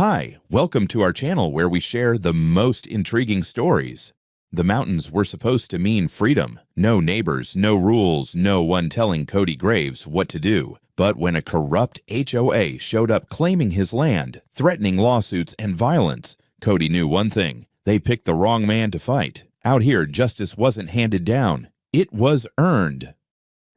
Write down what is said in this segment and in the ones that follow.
Hi, welcome to our channel where we share the most intriguing stories. The mountains were supposed to mean freedom. No neighbors, no rules, no one telling Cody Graves what to do. But when a corrupt HOA showed up claiming his land, threatening lawsuits and violence, Cody knew one thing: they picked the wrong man to fight. Out here, justice wasn't handed down. It was earned.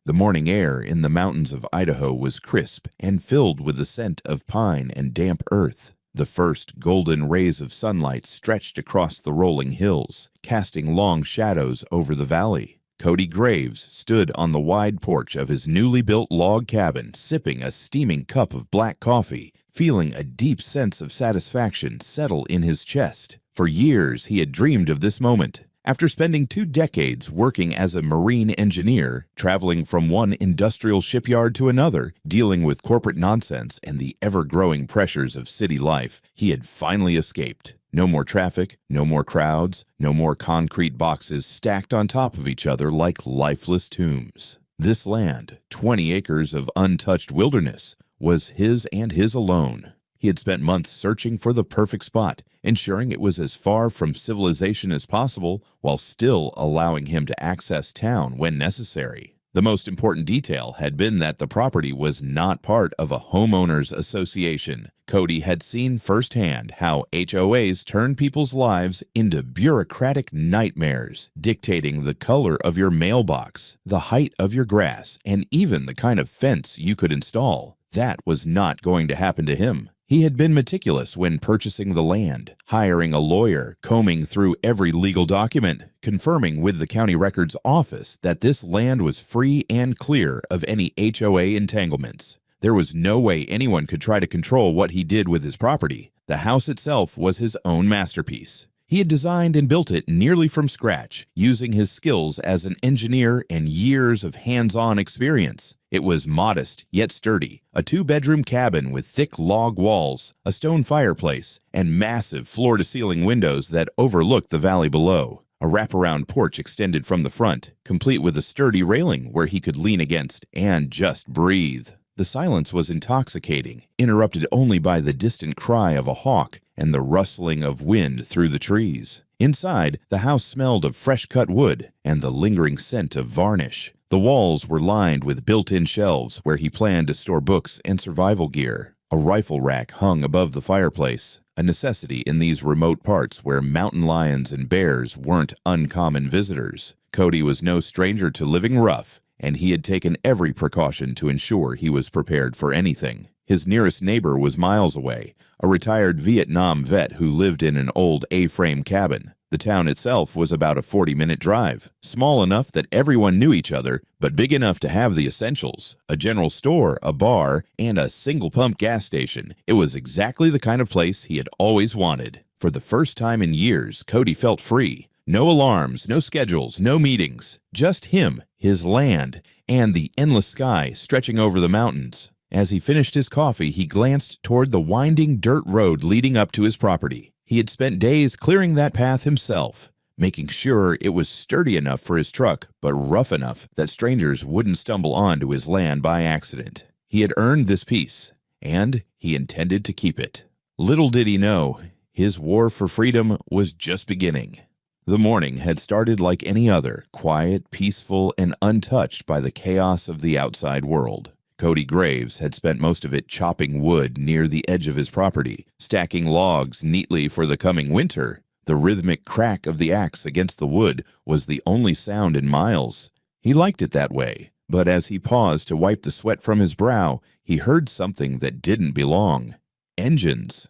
The morning air in the mountains of Idaho was crisp and filled with the scent of pine and damp earth. The first golden rays of sunlight stretched across the rolling hills, casting long shadows over the valley. Cody Graves stood on the wide porch of his newly built log cabin, sipping a steaming cup of black coffee, feeling a deep sense of satisfaction settle in his chest. For years he had dreamed of this moment. After spending 2 decades working as a marine engineer, traveling from one industrial shipyard to another, dealing with corporate nonsense and the ever-growing pressures of city life, he had finally escaped. No more traffic, no more crowds, no more concrete boxes stacked on top of each other like lifeless tombs. This land, 20 acres of untouched wilderness, was his and his alone. He had spent months searching for the perfect spot, ensuring it was as far from civilization as possible while still allowing him to access town when necessary. The most important detail had been that the property was not part of a homeowners association. Cody had seen firsthand how HOAs turn people's lives into bureaucratic nightmares, dictating the color of your mailbox, the height of your grass, and even the kind of fence you could install. That was not going to happen to him. He had been meticulous when purchasing the land, hiring a lawyer, combing through every legal document, confirming with the county records office that this land was free and clear of any HOA entanglements. There was no way anyone could try to control what he did with his property. The house itself was his own masterpiece. He had designed and built it nearly from scratch, using his skills as an engineer and years of hands-on experience. It was modest yet sturdy, a 2-bedroom cabin with thick log walls, a stone fireplace, and massive floor-to-ceiling windows that overlooked the valley below. A wraparound porch extended from the front, complete with a sturdy railing where he could lean against and just breathe. The silence was intoxicating, interrupted only by the distant cry of a hawk and the rustling of wind through the trees. Inside, the house smelled of fresh-cut wood and the lingering scent of varnish. The walls were lined with built-in shelves where he planned to store books and survival gear. A rifle rack hung above the fireplace, a necessity in these remote parts where mountain lions and bears weren't uncommon visitors. Cody was no stranger to living rough, and he had taken every precaution to ensure he was prepared for anything. His nearest neighbor was miles away, a retired Vietnam vet who lived in an old A-frame cabin. The town itself was about a 40-minute drive, small enough that everyone knew each other, but big enough to have the essentials: a general store, a bar, and a single-pump gas station. It was exactly the kind of place he had always wanted. For the first time in years, Cody felt free. No alarms, no schedules, no meetings. Just him, his land, and the endless sky stretching over the mountains. As he finished his coffee, he glanced toward the winding dirt road leading up to his property. He had spent days clearing that path himself, making sure it was sturdy enough for his truck, but rough enough that strangers wouldn't stumble onto his land by accident. He had earned this peace, and he intended to keep it. Little did he know, his war for freedom was just beginning. The morning had started like any other, quiet, peaceful, and untouched by the chaos of the outside world. Cody Graves had spent most of it chopping wood near the edge of his property, stacking logs neatly for the coming winter. The rhythmic crack of the axe against the wood was the only sound in miles. He liked it that way, but as he paused to wipe the sweat from his brow, he heard something that didn't belong: engines.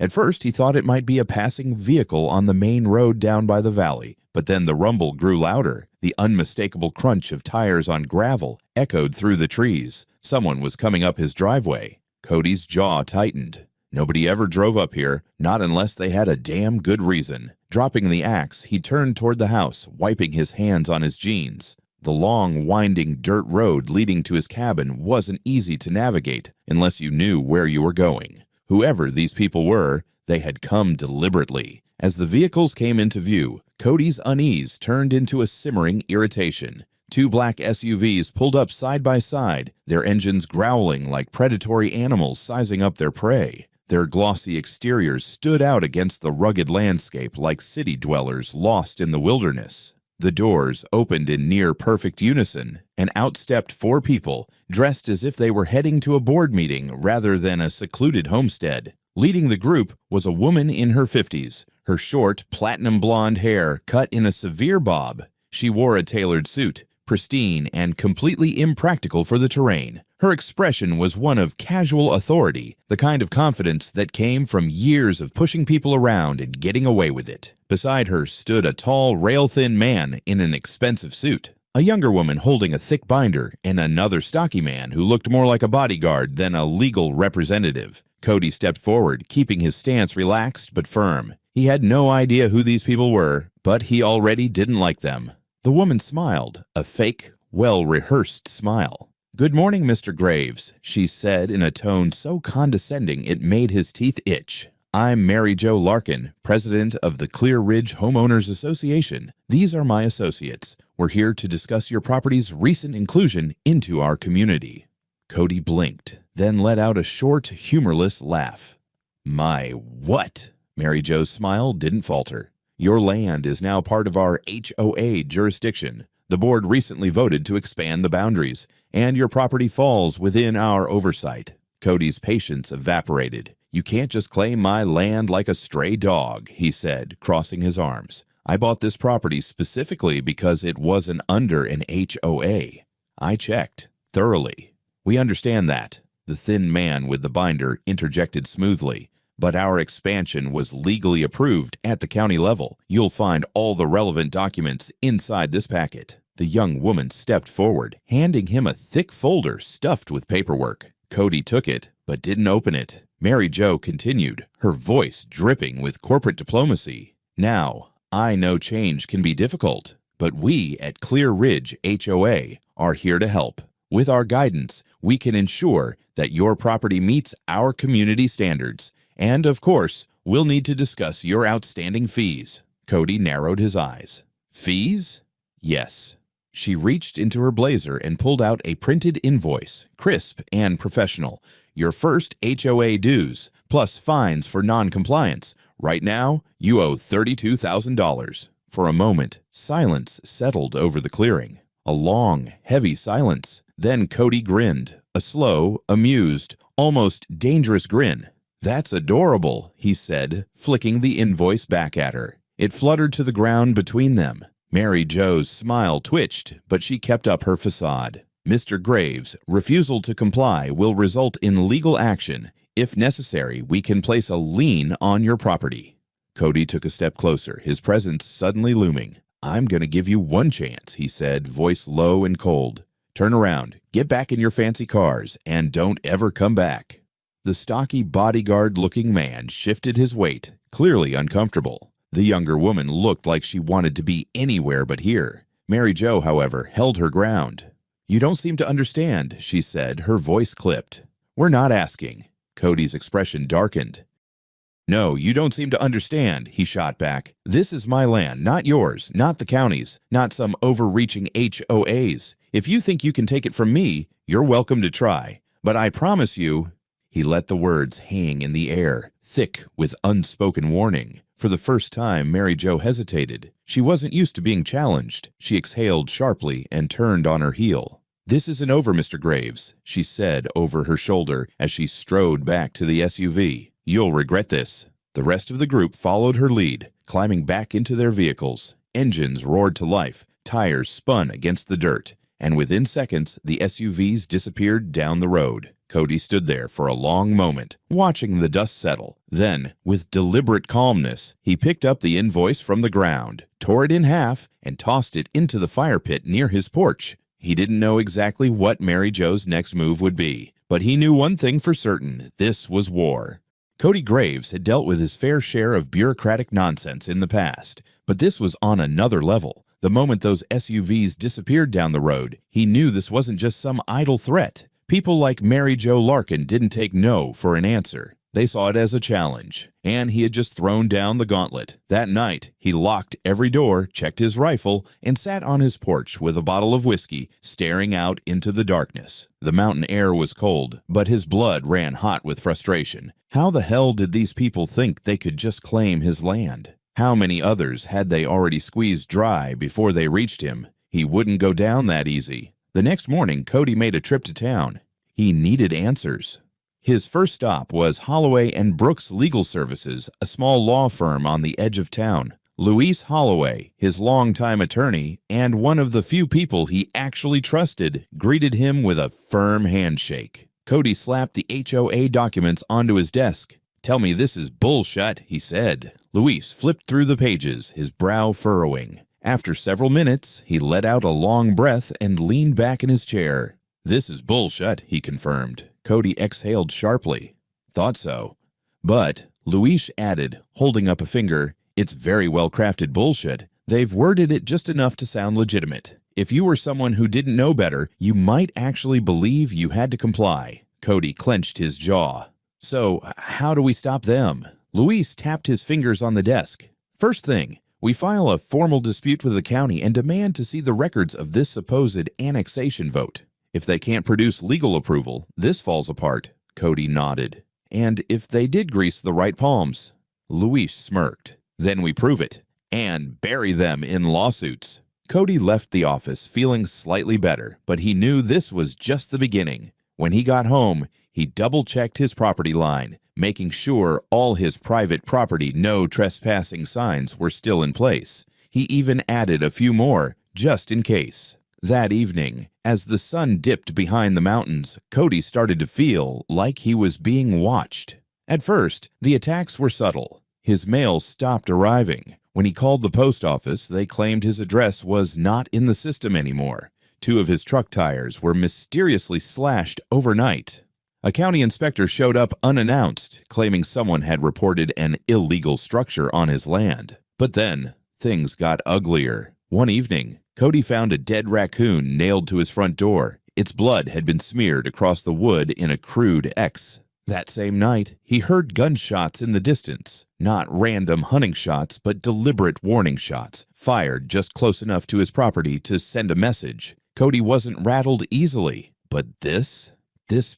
At first, he thought it might be a passing vehicle on the main road down by the valley, but then the rumble grew louder. The unmistakable crunch of tires on gravel echoed through the trees. Someone was coming up his driveway. Cody's jaw tightened. Nobody ever drove up here, not unless they had a damn good reason. Dropping the axe, he turned toward the house, wiping his hands on his jeans. The long, winding dirt road leading to his cabin wasn't easy to navigate unless you knew where you were going. Whoever these people were, they had come deliberately. As the vehicles came into view, Cody's unease turned into a simmering irritation. 2 black SUVs pulled up side by side, their engines growling like predatory animals sizing up their prey. Their glossy exteriors stood out against the rugged landscape like city dwellers lost in the wilderness. The doors opened in near-perfect unison, and out stepped 4 people, dressed as if they were heading to a board meeting rather than a secluded homestead. Leading the group was a woman in her 50s, her short, platinum blonde hair cut in a severe bob. She wore a tailored suit, pristine and completely impractical for the terrain. Her expression was one of casual authority, the kind of confidence that came from years of pushing people around and getting away with it. Beside her stood a tall, rail-thin man in an expensive suit, a younger woman holding a thick binder, and another stocky man who looked more like a bodyguard than a legal representative. Cody stepped forward, keeping his stance relaxed but firm. He had no idea who these people were, but he already didn't like them. The woman smiled, a fake, well-rehearsed smile. "Good morning, Mr. Graves," she said in a tone so condescending it made his teeth itch. "I'm Mary Jo Larkin, president of the Clear Ridge Homeowners Association. These are my associates. We're here to discuss your property's recent inclusion into our community." Cody blinked, then let out a short, humorless laugh. "My what?" Mary Jo's smile didn't falter. "Your land is now part of our HOA jurisdiction. The board recently voted to expand the boundaries, and your property falls within our oversight." Cody's patience evaporated. "You can't just claim my land like a stray dog," he said, crossing his arms. "I bought this property specifically because it wasn't under an HOA. I checked thoroughly." "We understand that," the thin man with the binder interjected smoothly. "But our expansion was legally approved at the county level. You'll find all the relevant documents inside this packet." The young woman stepped forward, handing him a thick folder stuffed with paperwork. Cody took it, but didn't open it. Mary Jo continued, her voice dripping with corporate diplomacy. "Now, I know change can be difficult, but we at Clear Ridge HOA are here to help. With our guidance, we can ensure that your property meets our community standards. And, of course, we'll need to discuss your outstanding fees." Cody narrowed his eyes. "Fees?" "Yes." She reached into her blazer and pulled out a printed invoice, crisp and professional. "Your first HOA dues, plus fines for non-compliance. Right now, you owe $32,000. For a moment, silence settled over the clearing. A long, heavy silence. Then Cody grinned, a slow, amused, almost dangerous grin. "That's adorable," he said, flicking the invoice back at her. It fluttered to the ground between them. Mary Jo's smile twitched, but she kept up her facade. "Mr. Graves' refusal to comply will result in legal action. If necessary, we can place a lien on your property." Cody took a step closer, his presence suddenly looming. "I'm going to give you one chance," he said, voice low and cold. "Turn around, get back in your fancy cars, and don't ever come back." The stocky bodyguard-looking man shifted his weight, clearly uncomfortable. The younger woman looked like she wanted to be anywhere but here. Mary Jo, however, held her ground. "You don't seem to understand," she said, her voice clipped. "We're not asking." Cody's expression darkened. "No, you don't seem to understand," he shot back. "This is my land, not yours, not the county's, not some overreaching HOA's. If you think you can take it from me, you're welcome to try. But I promise you—" He let the words hang in the air, thick with unspoken warning. For the first time, Mary Jo hesitated. She wasn't used to being challenged. She exhaled sharply and turned on her heel. "This isn't over, Mr. Graves," she said over her shoulder as she strode back to the SUV. "You'll regret this." The rest of the group followed her lead, climbing back into their vehicles. Engines roared to life, tires spun against the dirt, and within seconds, the SUVs disappeared down the road. Cody stood there for a long moment, watching the dust settle. Then, with deliberate calmness, he picked up the invoice from the ground, tore it in half, and tossed it into the fire pit near his porch. He didn't know exactly what Mary Jo's next move would be, but he knew one thing for certain: this was war. Cody Graves had dealt with his fair share of bureaucratic nonsense in the past, but this was on another level. The moment those SUVs disappeared down the road, he knew this wasn't just some idle threat. People like Mary Jo Larkin didn't take no for an answer. They saw it as a challenge, and he had just thrown down the gauntlet. That night, he locked every door, checked his rifle, and sat on his porch with a bottle of whiskey, staring out into the darkness. The mountain air was cold, but his blood ran hot with frustration. How the hell did these people think they could just claim his land? How many others had they already squeezed dry before they reached him? He wouldn't go down that easy. The next morning, Cody made a trip to town. He needed answers. His first stop was Holloway and Brooks Legal Services, a small law firm on the edge of town. Luis Holloway, his longtime attorney, and one of the few people he actually trusted, greeted him with a firm handshake. Cody slapped the HOA documents onto his desk. "Tell me this is bullshit," he said. Luis flipped through the pages, his brow furrowing. After several minutes, he let out a long breath and leaned back in his chair. "This is bullshit," he confirmed. Cody exhaled sharply. "Thought so." But, Luis added, holding up a finger, "It's very well-crafted bullshit. They've worded it just enough to sound legitimate. If you were someone who didn't know better, you might actually believe you had to comply." Cody clenched his jaw. "So, how do we stop them?" Luis tapped his fingers on the desk. "First thing, we file a formal dispute with the county and demand to see the records of this supposed annexation vote. If they can't produce legal approval, this falls apart." Cody nodded. "And if they did grease the right palms?" Luis smirked. "Then we prove it and bury them in lawsuits." Cody left the office feeling slightly better, but he knew this was just the beginning. When he got home, he double-checked his property line, making sure all his private property no trespassing signs were still in place. He even added a few more, just in case. That evening, as the sun dipped behind the mountains, Cody started to feel like he was being watched. At first, the attacks were subtle. His mail stopped arriving. When he called the post office, they claimed his address was not in the system anymore. 2 of his truck tires were mysteriously slashed overnight. A county inspector showed up unannounced, claiming someone had reported an illegal structure on his land. But then, things got uglier. One evening, Cody found a dead raccoon nailed to his front door. Its blood had been smeared across the wood in a crude X. That same night, he heard gunshots in the distance. Not random hunting shots, but deliberate warning shots, fired just close enough to his property to send a message. Cody wasn't rattled easily, but this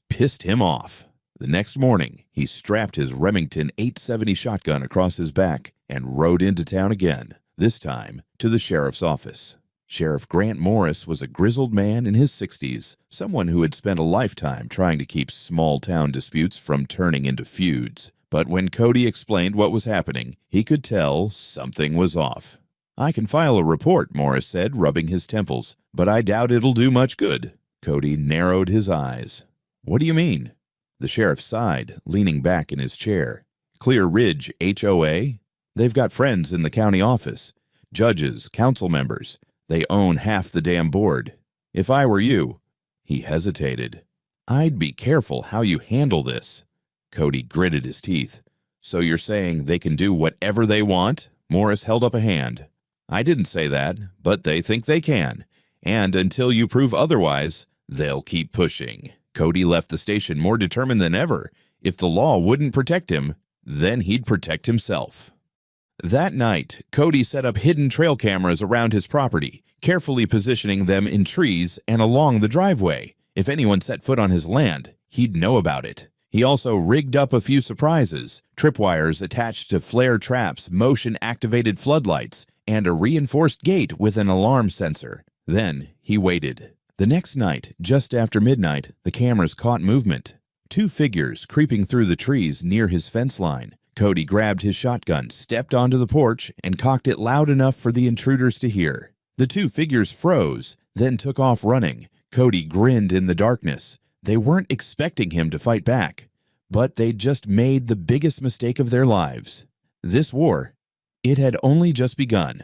pissed him off. The next morning, he strapped his Remington 870 shotgun across his back and rode into town again, this time to the sheriff's office. Sheriff Grant Morris was a grizzled man in his 60s, someone who had spent a lifetime trying to keep small-town disputes from turning into feuds. But when Cody explained what was happening, he could tell something was off. "I can file a report," Morris said, rubbing his temples, "but I doubt it'll do much good." Cody narrowed his eyes. "What do you mean?" The sheriff sighed, leaning back in his chair. "Clear Ridge HOA? They've got friends in the county office. Judges, council members. They own half the damn board. If I were you—" He hesitated. "I'd be careful how you handle this." Cody gritted his teeth. "So you're saying they can do whatever they want?" Morris held up a hand. "I didn't say that, but they think they can. And until you prove otherwise, they'll keep pushing." Cody left the station more determined than ever. If the law wouldn't protect him, then he'd protect himself. That night, Cody set up hidden trail cameras around his property, carefully positioning them in trees and along the driveway. If anyone set foot on his land, he'd know about it. He also rigged up a few surprises: tripwires attached to flare traps, motion-activated floodlights, and a reinforced gate with an alarm sensor. Then he waited. The next night, just after midnight, the cameras caught movement. 2 figures creeping through the trees near his fence line. Cody grabbed his shotgun, stepped onto the porch, and cocked it loud enough for the intruders to hear. The 2 figures froze, then took off running. Cody grinned in the darkness. They weren't expecting him to fight back, but they'd just made the biggest mistake of their lives. This war, it had only just begun.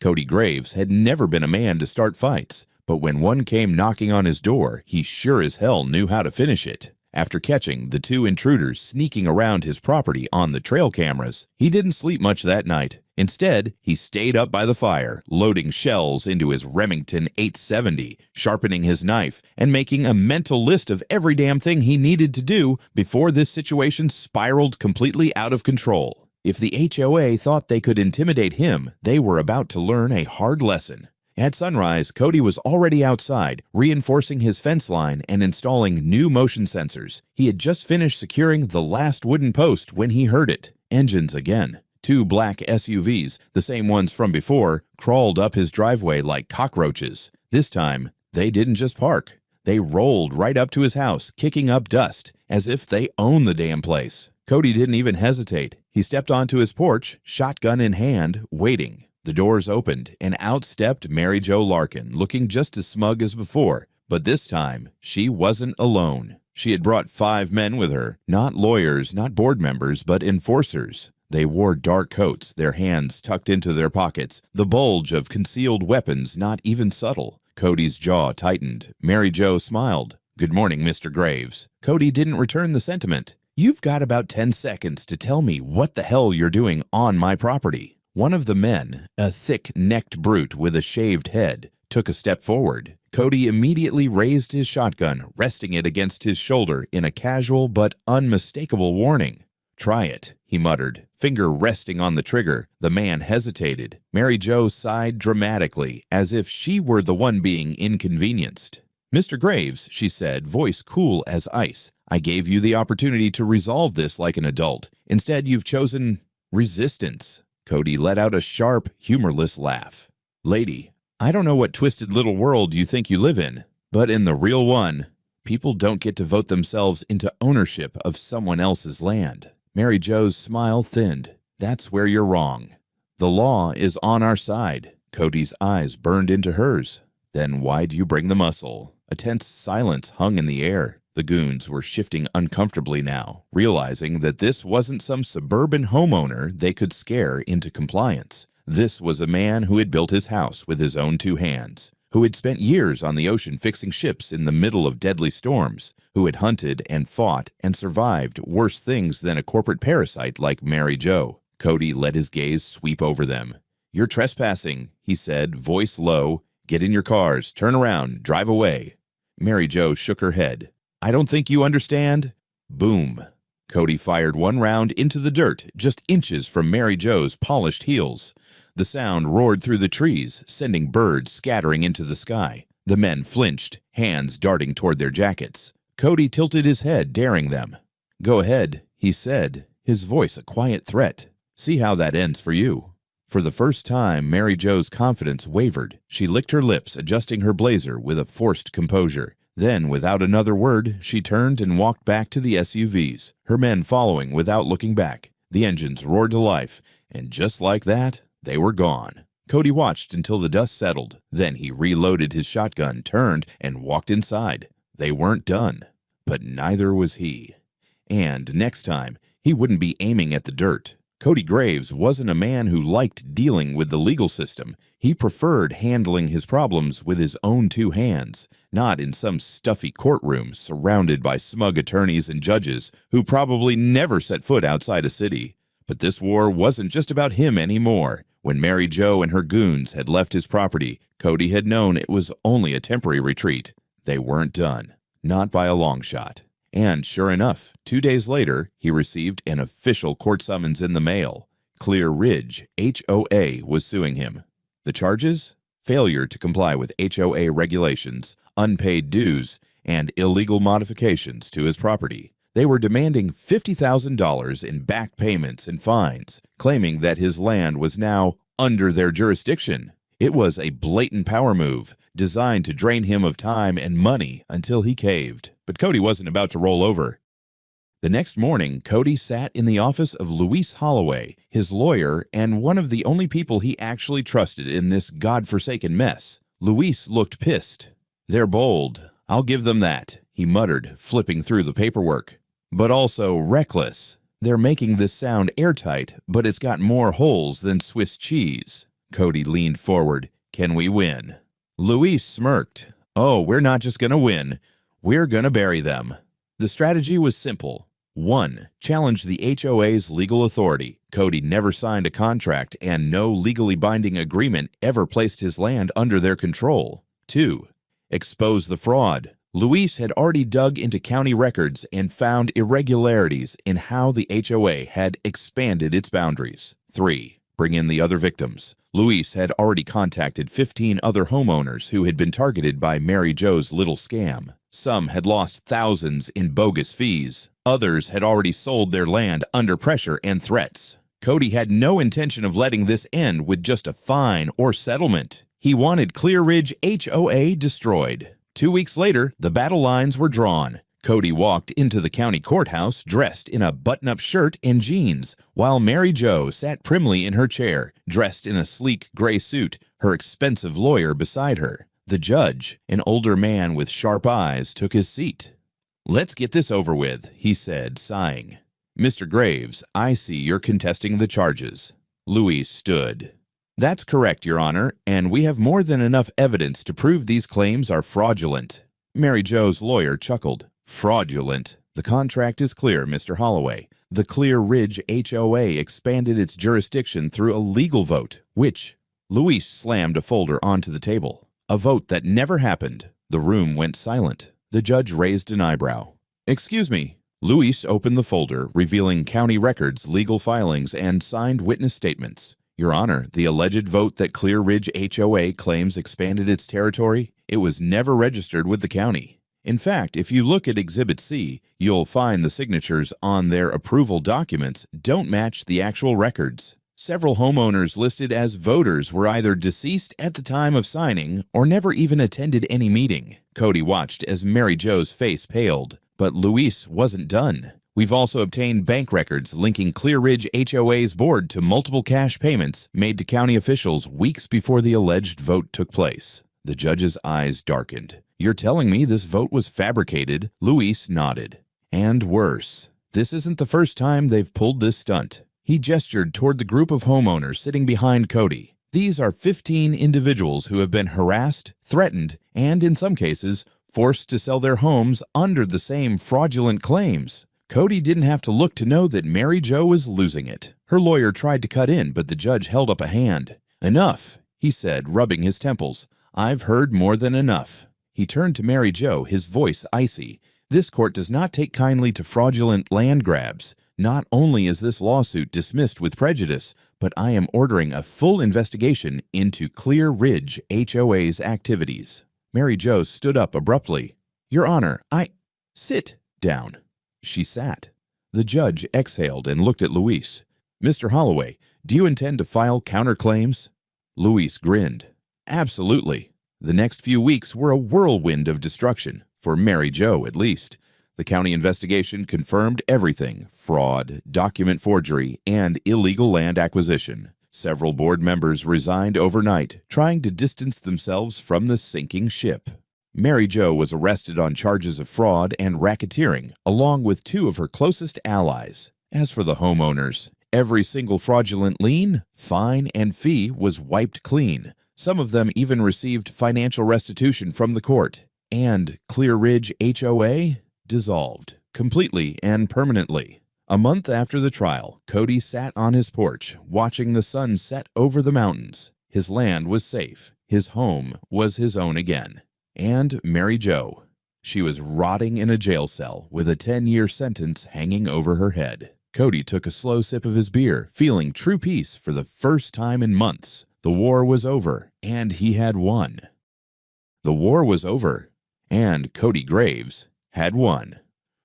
Cody Graves had never been a man to start fights, but when one came knocking on his door, he sure as hell knew how to finish it. After catching the 2 intruders sneaking around his property on the trail cameras, he didn't sleep much that night. Instead, he stayed up by the fire, loading shells into his Remington 870, sharpening his knife, and making a mental list of every damn thing he needed to do before this situation spiraled completely out of control. If the HOA thought they could intimidate him, they were about to learn a hard lesson. At sunrise, Cody was already outside, reinforcing his fence line and installing new motion sensors. He had just finished securing the last wooden post when he heard it. Engines again. 2 black SUVs, the same ones from before, crawled up his driveway like cockroaches. This time, they didn't just park. They rolled right up to his house, kicking up dust, as if they owned the damn place. Cody didn't even hesitate. He stepped onto his porch, shotgun in hand, waiting. The doors opened, and out stepped Mary Jo Larkin, looking just as smug as before. But this time, she wasn't alone. She had brought 5 men with her, not lawyers, not board members, but enforcers. They wore dark coats, their hands tucked into their pockets, the bulge of concealed weapons not even subtle. Cody's jaw tightened. Mary Jo smiled. "Good morning, Mr. Graves." Cody didn't return the sentiment. "You've got about 10 seconds to tell me what the hell you're doing on my property." One of the men, a thick-necked brute with a shaved head, took a step forward. Cody immediately raised his shotgun, resting it against his shoulder in a casual but unmistakable warning. "Try it," he muttered, finger resting on the trigger. The man hesitated. Mary Jo sighed dramatically, as if she were the one being inconvenienced. "Mr. Graves," she said, voice cool as ice, "I gave you the opportunity to resolve this like an adult. Instead, you've chosen resistance." Cody let out a sharp, humorless laugh. "Lady, I don't know what twisted little world you think you live in, but in the real one, people don't get to vote themselves into ownership of someone else's land." Mary Jo's smile thinned. "That's where you're wrong. The law is on our side." Cody's eyes burned into hers. "Then why do you bring the muscle?" A tense silence hung in the air. The goons were shifting uncomfortably now, realizing that this wasn't some suburban homeowner they could scare into compliance. This was a man who had built his house with his own 2 hands, who had spent years on the ocean fixing ships in the middle of deadly storms, who had hunted and fought and survived worse things than a corporate parasite like Mary Jo. Cody let his gaze sweep over them. "You're trespassing," he said, voice low. "Get in your cars, turn around, drive away." Mary Jo shook her head. "I don't think you understand." Boom. Cody fired 1 round into the dirt, just inches from Mary Jo's polished heels. The sound roared through the trees, sending birds scattering into the sky. The men flinched, hands darting toward their jackets. Cody tilted his head, daring them. "Go ahead," he said, his voice a quiet threat. "See how that ends for you." For the first time, Mary Jo's confidence wavered. She licked her lips, adjusting her blazer with a forced composure. Then, without another word, she turned and walked back to the SUVs, her men following without looking back. The engines roared to life, and just like that, they were gone. Cody watched until the dust settled. Then he reloaded his shotgun, turned, and walked inside. They weren't done, but neither was he. And next time, he wouldn't be aiming at the dirt. Cody Graves wasn't a man who liked dealing with the legal system. He preferred handling his problems with his own 2 hands, not in some stuffy courtroom surrounded by smug attorneys and judges who probably never set foot outside a city. But this war wasn't just about him anymore. When Mary Jo and her goons had left his property, Cody had known it was only a temporary retreat. They weren't done. Not by a long shot. And sure enough, 2 days later, he received an official court summons in the mail. Clear Ridge HOA was suing him. The charges? Failure to comply with HOA regulations, unpaid dues, and illegal modifications to his property. They were demanding $50,000 in back payments and fines, claiming that his land was now under their jurisdiction. It was a blatant power move, designed to drain him of time and money until he caved. But Cody wasn't about to roll over. The next morning, Cody sat in the office of Luis Holloway, his lawyer, and one of the only people he actually trusted in this godforsaken mess. Luis looked pissed. "They're bold. I'll give them that," he muttered, flipping through the paperwork. "But also reckless. They're making this sound airtight, but it's got more holes than Swiss cheese." Cody leaned forward. "Can we win?" Luis smirked. "Oh, we're not just gonna win. We're gonna bury them." The strategy was simple. 1. Challenge the HOA's legal authority. Cody never signed a contract and no legally binding agreement ever placed his land under their control. 2. Expose the fraud. Luis had already dug into county records and found irregularities in how the HOA had expanded its boundaries. 3. Bring in the other victims. Luis had already contacted 15 other homeowners who had been targeted by Mary Jo's little scam. Some had lost thousands in bogus fees. Others had already sold their land under pressure and threats. Cody had no intention of letting this end with just a fine or settlement. He wanted Clear Ridge HOA destroyed. 2 weeks later, the battle lines were drawn. Cody walked into the county courthouse dressed in a button-up shirt and jeans, while Mary Jo sat primly in her chair, dressed in a sleek gray suit, her expensive lawyer beside her. The judge, an older man with sharp eyes, took his seat. "Let's get this over with," he said, sighing. "Mr. Graves, I see you're contesting the charges." Luis stood. "That's correct, Your Honor, and we have more than enough evidence to prove these claims are fraudulent." Mary Jo's lawyer chuckled. "Fraudulent? The contract is clear, Mr. Holloway. The Clear Ridge HOA expanded its jurisdiction through a legal vote, which—" Luis slammed a folder onto the table. "A vote that never happened." The room went silent. The judge raised an eyebrow. "Excuse me." Luis opened the folder, revealing county records, legal filings, and signed witness statements. "Your Honor, the alleged vote that Clear Ridge HOA claims expanded its territory, it was never registered with the county. In fact, if you look at Exhibit C, you'll find the signatures on their approval documents don't match the actual records. Several homeowners listed as voters were either deceased at the time of signing or never even attended any meeting." Cody watched as Mary Jo's face paled, but Luis wasn't done. "We've also obtained bank records linking Clear Ridge HOA's board to multiple cash payments made to county officials weeks before the alleged vote took place." The judge's eyes darkened. "You're telling me this vote was fabricated?" Luis nodded. "And worse. This isn't the first time they've pulled this stunt." He gestured toward the group of homeowners sitting behind Cody. "These are 15 individuals who have been harassed, threatened, and in some cases, forced to sell their homes under the same fraudulent claims." Cody didn't have to look to know that Mary Jo was losing it. Her lawyer tried to cut in, but the judge held up a hand. "Enough," he said, rubbing his temples. "I've heard more than enough." He turned to Mary Jo, his voice icy. "This court does not take kindly to fraudulent land grabs. Not only is this lawsuit dismissed with prejudice, but I am ordering a full investigation into Clear Ridge HOA's activities." Mary Jo stood up abruptly. "Your Honor, Sit down." She sat. The judge exhaled and looked at Luis. "Mr. Holloway, do you intend to file counterclaims?" Luis grinned. "Absolutely." The next few weeks were a whirlwind of destruction, for Mary Jo at least. The county investigation confirmed everything: fraud, document forgery, and illegal land acquisition. Several board members resigned overnight, trying to distance themselves from the sinking ship. Mary Jo was arrested on charges of fraud and racketeering, along with 2 of her closest allies. As for the homeowners, every single fraudulent lien, fine, and fee was wiped clean. Some of them even received financial restitution from the court. And Clear Ridge HOA dissolved, completely and permanently. A month after the trial, Cody sat on his porch, watching the sun set over the mountains. His land was safe. His home was his own again. And Mary Jo. She was rotting in a jail cell with a 10-year sentence hanging over her head. Cody took a slow sip of his beer, feeling true peace for the first time in months. The war was over, and he had won. The war was over, and Cody Graves had won.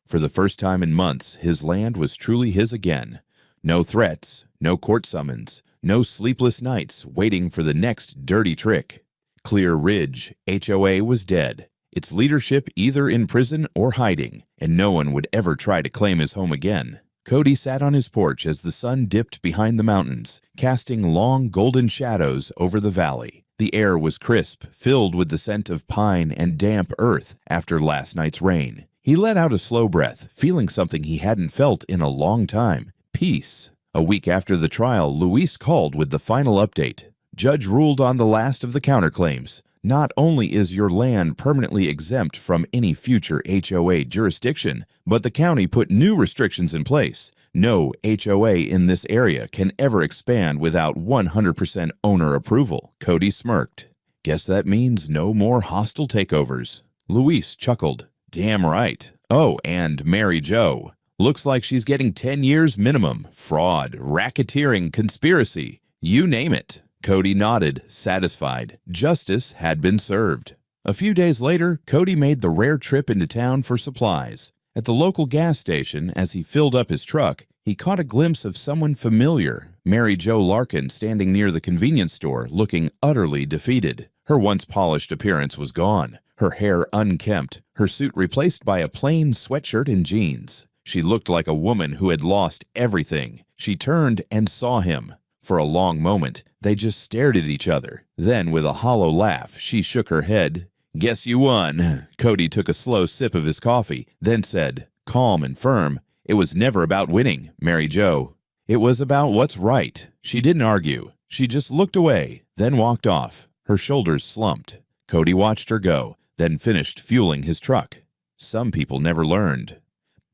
For the first time in months, his land was truly his again. No threats, no court summons, no sleepless nights waiting for the next dirty trick. Clear Ridge HOA was dead, its leadership either in prison or hiding, and no one would ever try to claim his home again. Cody sat on his porch as the sun dipped behind the mountains, casting long golden shadows over the valley. The air was crisp, filled with the scent of pine and damp earth after last night's rain. He let out a slow breath, feeling something he hadn't felt in a long time: peace. A week after the trial, Luis called with the final update. Judge ruled on the last of the counterclaims. Not only is your land permanently exempt from any future HOA jurisdiction, but the county put new restrictions in place. No HOA in this area can ever expand without 100% owner approval. Cody smirked. Guess that means no more hostile takeovers. Luis chuckled. Damn right. Oh, and Mary Jo. Looks like she's getting 10 years minimum. Fraud, racketeering, conspiracy. You name it. Cody nodded, satisfied. Justice had been served. A few days later, Cody made the rare trip into town for supplies. At the local gas station, as he filled up his truck, he caught a glimpse of someone familiar, Mary Jo Larkin, standing near the convenience store, looking utterly defeated. Her once polished appearance was gone, her hair unkempt, her suit replaced by a plain sweatshirt and jeans. She looked like a woman who had lost everything. She turned and saw him. For a long moment, they just stared at each other. Then, with a hollow laugh, she shook her head. Guess you won. Cody took a slow sip of his coffee, then said, calm and firm, it was never about winning, Mary Jo. It was about what's right. She didn't argue. She just looked away, then walked off. Her shoulders slumped. Cody watched her go, then finished fueling his truck. Some people never learned.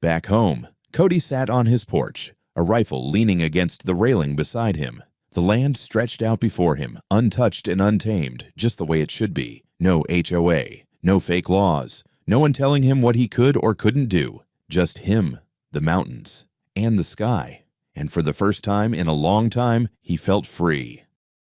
Back home, Cody sat on his porch, a rifle leaning against the railing beside him. The land stretched out before him, untouched and untamed, just the way it should be. No HOA, no fake laws, no one telling him what he could or couldn't do. Just him, the mountains, and the sky. And for the first time in a long time, he felt free.